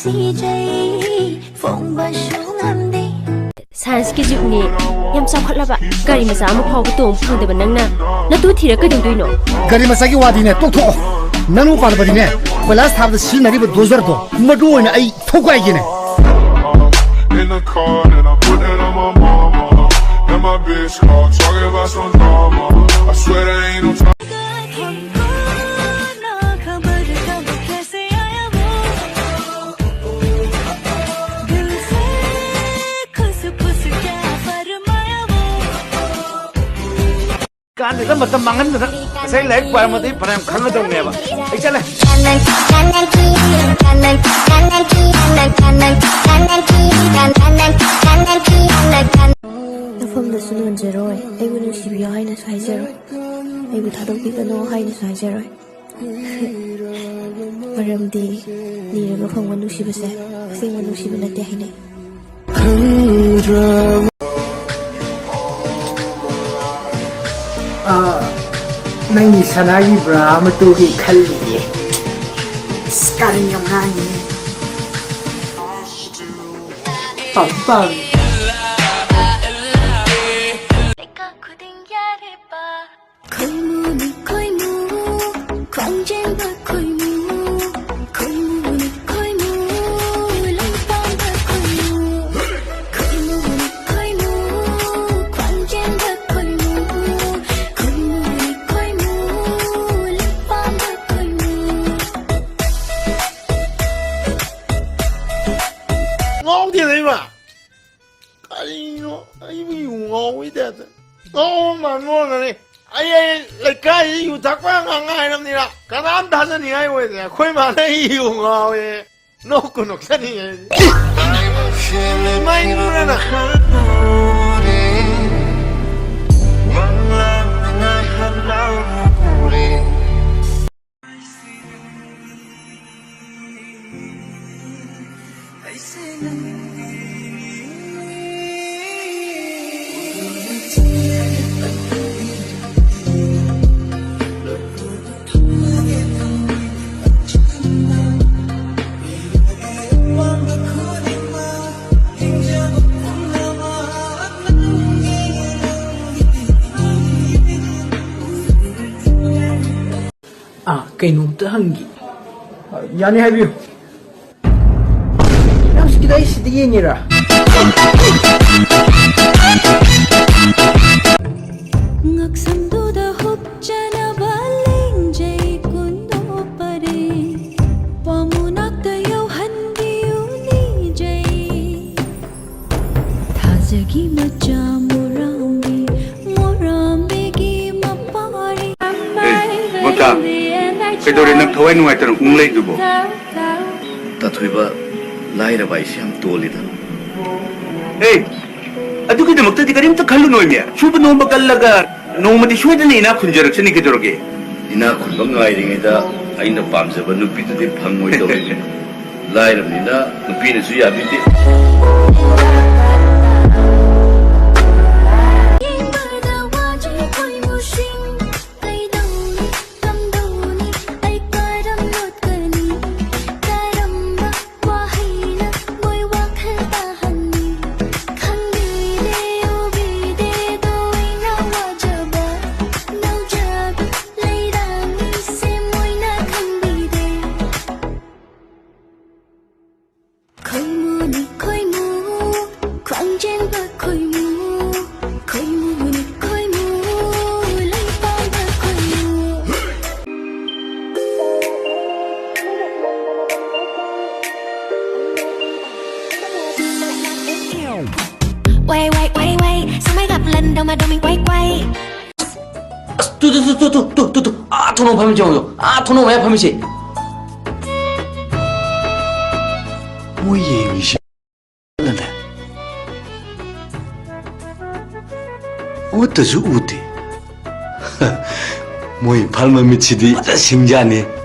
Science ki juk ni yam chawkhat laba gari masa ama phaw tom phang de nang na tu thira ka doi no gari masa ki wadi ne tok thok nanu par badi ne class thab the sin nari ba dozer do madu ne ai thokai gi ne in the car and I put it on my mama and my bitch call talking about some drama I swear there ain't no time Kan itu macam mangan tu, saya lek kuat mati, pernah kena dong ni apa? Ikut lah. From the Sunan Zero, I will see behind us high zero. I would have people know high high zero. Maramdi, near from one who she was there, saying one who she will let the hine. Nang sanagi bra matugi khalli skaring yang ngani pam ngon thì đấy mà ai bị ngon với đẹp ngon mà ngon rồi này ai lại cái gì thắc quá ngang ngay lắm nè cái nam thân là ai vậy nè khơi mà này yêu ngon vậy nó cũng nó cái gì mày nữa nè cái nụ tơ hangi yani habiyo yang kita isi dia ni ra cái đồ này nằm thối ngoài tận ung lấy được bộ ta thôi ba lai ra bài xem tua đi đó hey adu cái demok tadi karim tak kalu noynya coba nomba kallaga nomba di suai dani ina khunjar sini ke doroge ina khun bang ngai ringai da aina pam se ba nupi tu di phang moi do lai ra ni na nupi ne su ya bi ti quay sao mới gặp lần đâu mà đâu mình quay 또 아, 토노 파면 정요. 아, 토노 왜 파면시? 뭐예 위시 는데 어떠지 우디 뭐이 발만 미치디 맞아 심자네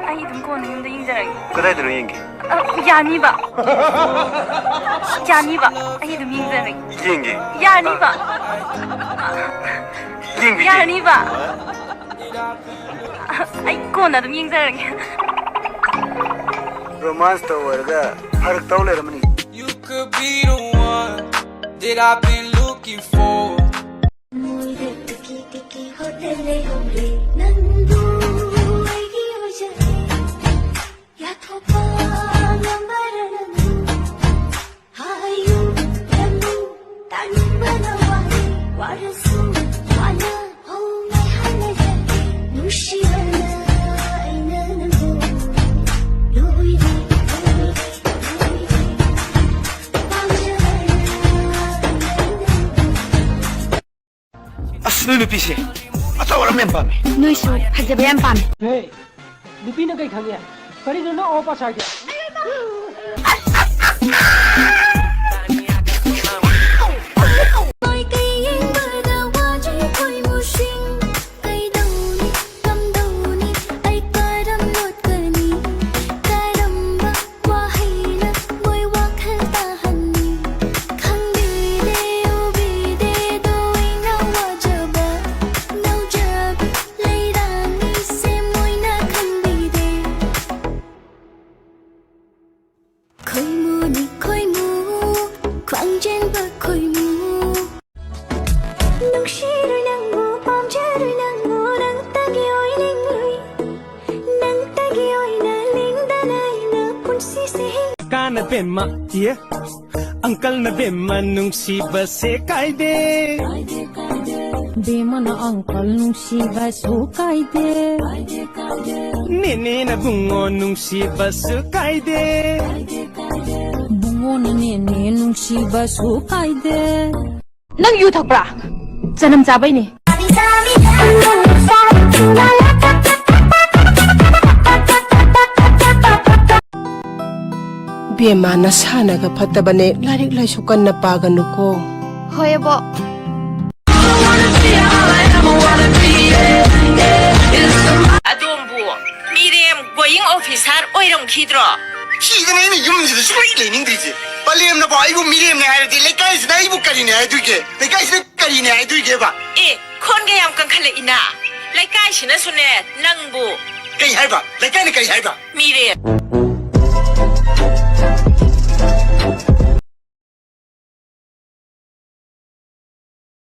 ꯑꯩ ꯑꯗꯨꯝ ꯀꯣꯟꯅ ꯌꯨꯝꯗ ꯌꯦꯡꯖꯔꯒꯦ ꯀꯗꯥꯏꯗꯅꯣ ꯌꯦꯡꯒꯦ ꯌꯥꯅꯤꯕ ꯌꯥꯅꯤꯕ ꯑꯩ ꯑꯗꯨꯝ ꯌꯦꯡꯖꯔꯒꯦ ꯌꯦꯡꯒꯦ ꯌꯥꯅꯤꯕ ꯌꯦꯡꯕꯤꯒꯦ ꯌꯥꯅꯤꯕ ꯑꯩ ꯀꯣꯟꯅ ꯑꯗꯨꯝ ꯌꯦꯡꯖꯔꯒꯦ ꯔꯣꯃꯥꯟꯁ ꯇꯧꯔꯒ ꯐꯔꯛ ꯇꯧ ꯂꯩꯔꯝꯃꯅꯤ You could be the one that I've been looking for. ꯑꯁ ꯅꯣꯏ ꯅꯨꯄꯤꯁꯦ ꯑꯆꯧ ꯑꯔꯝ ꯌꯥꯝ ꯄꯥꯝꯃꯦ ꯅꯣꯏꯁꯨ ꯐꯖꯕ ꯌꯥꯝ ꯄꯥꯝꯃꯤ ꯅꯨꯄꯤꯅ ꯀꯩ ꯈꯪꯉꯦ ꯀꯔꯤꯅꯣ ꯅꯪ ꯑꯣꯄꯥ ꯁꯥꯒꯦ Kana bema, yeah. Uncle na bema nung si base kaide. Bema na uncle nung si baso kaide. Nene na bungo nung si baso kaide. Bungo na nene nung si baso kaide. ꯅꯪ U ꯊꯛꯄ꯭ꯔꯥ ꯆꯅꯝ ꯆꯥꯕꯩꯅꯦ ꯕꯦꯃꯥ ꯅꯁꯥꯅꯒ ꯐꯠꯇꯕꯅꯦ ꯂꯥꯏꯔꯤꯛ ꯂꯥꯏꯁꯨ ꯀꯟꯅ ꯄꯥꯒꯅꯨꯀꯣ ꯍꯣꯏ ꯑꯕꯣ ꯑꯗꯣꯝꯕꯨ ꯃꯤꯔꯦꯝ ꯒꯣꯌꯤꯡ ꯑꯣꯐꯤꯁꯥꯔ ꯑꯣꯏꯔꯝꯈꯤꯗ꯭ꯔꯣ ꯁꯤꯗꯅ ꯑꯩꯅ ꯌꯨꯝꯁꯤꯗ ꯁꯨꯡꯂꯩ ꯂꯩꯅꯤꯡꯗ꯭ꯔꯤꯁꯦ ꯄꯂꯦꯝꯅꯕꯨ ꯑꯩꯕꯨ ꯃꯤꯔꯦꯝꯅꯦ ꯍꯥꯏꯔꯗꯤ ꯂꯩꯀꯥꯏꯁꯤꯗ ꯑꯩꯕꯨ ꯀꯔꯤꯅꯦ ꯍꯥꯏꯗꯣꯏꯒꯦ ꯂꯩꯀꯥꯏꯁꯤꯗ ꯀꯔꯤꯅꯦ ꯍꯥꯏꯗꯣꯏꯒꯦꯕ ꯑꯦ ꯈꯣꯟꯒ ꯌꯥꯝ ꯀꯟꯈꯠꯂꯛꯏꯅ ꯂꯩꯀꯥꯏꯁꯤꯅꯁꯨꯅꯦ ꯅꯪꯕꯨ ꯀꯩ ꯍꯥꯏꯕ ꯂꯩꯀꯥꯏꯅ ꯀꯩ ꯍꯥꯏꯕ ꯃꯤꯔꯦꯝ